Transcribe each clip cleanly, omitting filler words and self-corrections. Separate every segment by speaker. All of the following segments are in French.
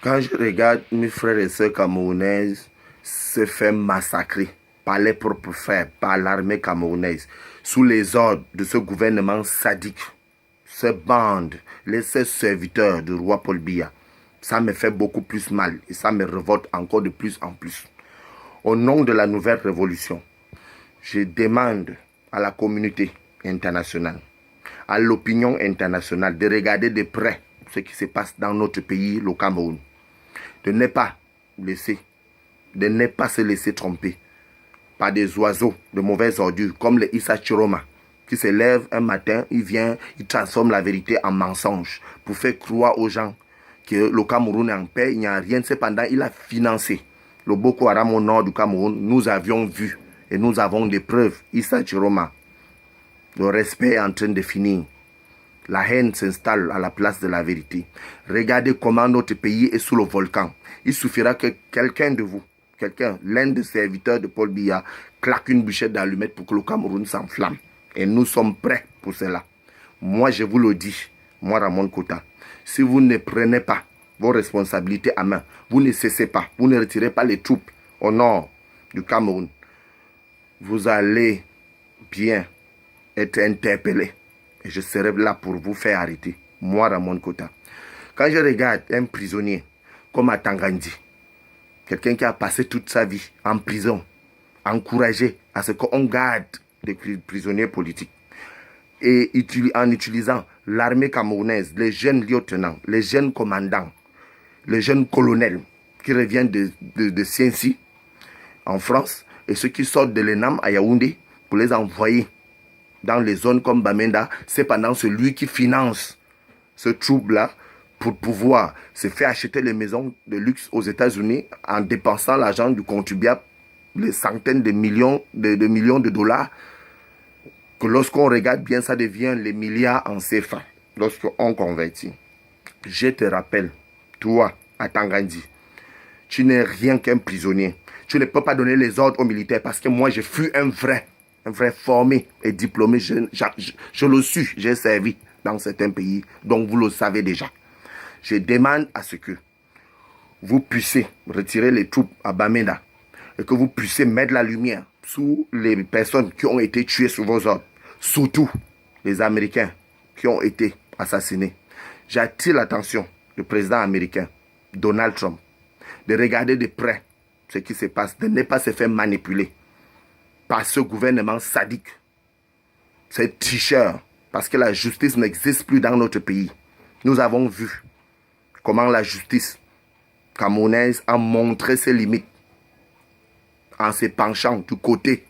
Speaker 1: Quand je regarde mes frères et sœurs camerounaises se faire massacrer par les propres frères, par l'armée camerounaise, sous les ordres de ce gouvernement sadique, ce bande, ces serviteurs du roi Paul Biya, ça me fait beaucoup plus mal et ça me révolte encore de plus en plus. Au nom de la nouvelle révolution, je demande à la communauté internationale, à l'opinion internationale de regarder de près ce qui se passe dans notre pays, le Cameroun. De ne pas se laisser tromper par des oiseaux de mauvaises ordures comme le Issa Chiroma qui se lève un matin, il transforme la vérité en mensonge pour faire croire aux gens que le Cameroun est en paix, il n'y a rien. Cependant, il a financé le Boko Haram au nord du Cameroun. Nous avions vu et nous avons des preuves. Issa Chiroma, le respect est en train de finir. La haine s'installe à la place de la vérité. Regardez comment notre pays est sous le volcan. Il suffira que quelqu'un de vous, l'un des serviteurs de Paul Biya, claque une bûchette d'allumettes pour que le Cameroun s'enflamme. Et nous sommes prêts pour cela. Moi, je vous le dis, moi, Ramon Kota, si vous ne prenez pas vos responsabilités à main, vous ne cessez pas, vous ne retirez pas les troupes au nord du Cameroun, vous allez bien être interpellés. Et je serai là pour vous faire arrêter. Moi, Ramon Kota. Quand je regarde un prisonnier comme à Tangandi, quelqu'un qui a passé toute sa vie en prison, encouragé à ce qu'on garde des prisonniers politiques, et en utilisant l'armée camerounaise, les jeunes lieutenants, les jeunes commandants, les jeunes colonels qui reviennent de Cienci en France, et ceux qui sortent de l'ENAM à Yaoundé pour les envoyer dans les zones comme Bamenda, c'est pendant celui qui finance ce trouble-là pour pouvoir se faire acheter les maisons de luxe aux États-Unis en dépensant l'argent du contribuable, les centaines de millions de dollars, que lorsqu'on regarde bien, ça devient les milliards en CFA, lorsqu'on convertit. Je te rappelle, toi, à Tangandi, tu n'es rien qu'un prisonnier. Tu ne peux pas donner les ordres aux militaires parce que moi, je fus un vrai formé et diplômé. Je le suis, j'ai servi dans certains pays, donc vous le savez déjà. Je demande à ce que vous puissiez retirer les troupes à Bamenda et que vous puissiez mettre la lumière sur les personnes qui ont été tuées sous vos ordres, surtout les Américains qui ont été assassinés. J'attire l'attention du président américain, Donald Trump, de regarder de près ce qui se passe, de ne pas se faire manipuler par ce gouvernement sadique, ces tricheurs, parce que la justice n'existe plus dans notre pays. Nous avons vu comment la justice camerounaise a montré ses limites en se penchant du côté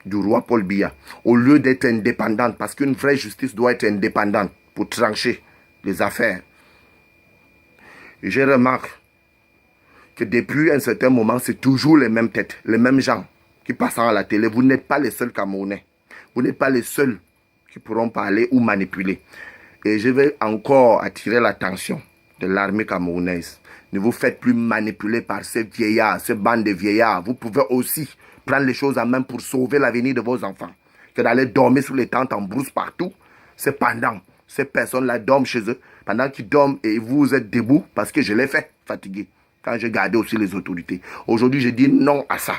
Speaker 1: du roi Paul Biya, au lieu d'être indépendante, parce qu'une vraie justice doit être indépendante pour trancher les affaires. Et je remarque que depuis un certain moment, c'est toujours les mêmes têtes, les mêmes gens qui passent à la télé. Vous n'êtes pas les seuls Camerounais. Vous n'êtes pas les seuls qui pourront parler ou manipuler. Et je vais encore attirer l'attention de l'armée camerounaise. Ne vous faites plus manipuler par ces vieillards, ces bandes de vieillards. Vous pouvez aussi prendre les choses en main pour sauver l'avenir de vos enfants. Que d'aller dormir sous les tentes en brousse partout, c'est pendant ces personnes-là dorment chez eux, pendant qu'ils dorment et vous êtes debout, parce que je l'ai fait, fatigué, quand j'ai gardé aussi les autorités. Aujourd'hui, je dis non à ça.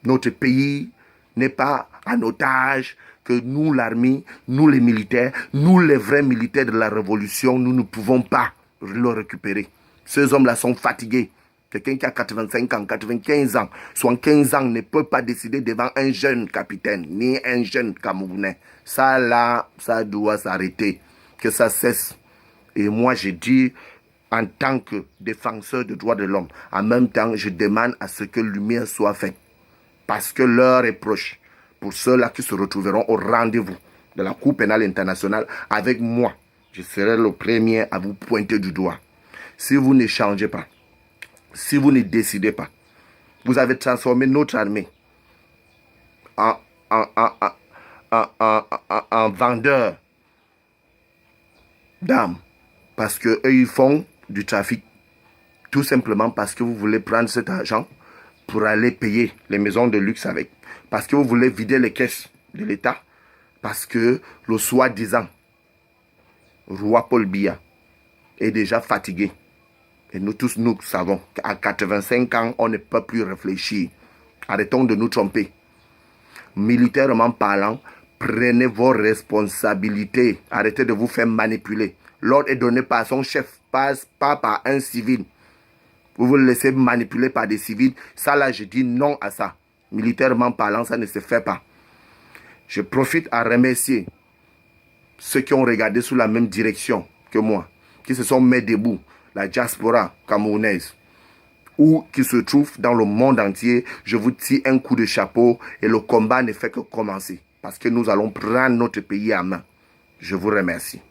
Speaker 1: Notre pays n'est pas en otage, que nous, l'armée, nous les militaires, nous les vrais militaires de la révolution, nous ne pouvons pas le récupérer. Ces hommes-là sont fatigués. Quelqu'un qui a 85 ans, 95 ans, 75 ans ne peut pas décider devant un jeune capitaine, ni un jeune Camerounais. Ça là, ça doit s'arrêter, que ça cesse. Et moi, je dis, en tant que défenseur des droits de l'homme, en même temps, je demande à ce que lumière soit faite. Parce que l'heure est proche pour ceux-là qui se retrouveront au rendez-vous de la Cour pénale internationale avec moi. Je serai le premier à vous pointer du doigt. Si vous ne changez pas, si vous ne décidez pas, vous avez transformé notre armée en vendeur d'armes. Parce qu'eux, ils font du trafic. Tout simplement parce que vous voulez prendre cet argent pour aller payer les maisons de luxe avec. Parce que vous voulez vider les caisses de l'État. Parce que le soi-disant roi Paul Biya est déjà fatigué. Et nous tous, nous savons qu'à 85 ans, on ne peut plus réfléchir. Arrêtons de nous tromper. Militairement parlant, prenez vos responsabilités. Arrêtez de vous faire manipuler. L'ordre est donné par son chef, pas par un civil. Vous vous laissez manipuler par des civils. Ça là, je dis non à ça. Militairement parlant, ça ne se fait pas. Je profite à remercier ceux qui ont regardé sous la même direction que moi, qui se sont mis debout, la diaspora camerounaise, ou qui se trouvent dans le monde entier. Je vous tire un coup de chapeau et le combat ne fait que commencer. Parce que nous allons prendre notre pays à main. Je vous remercie.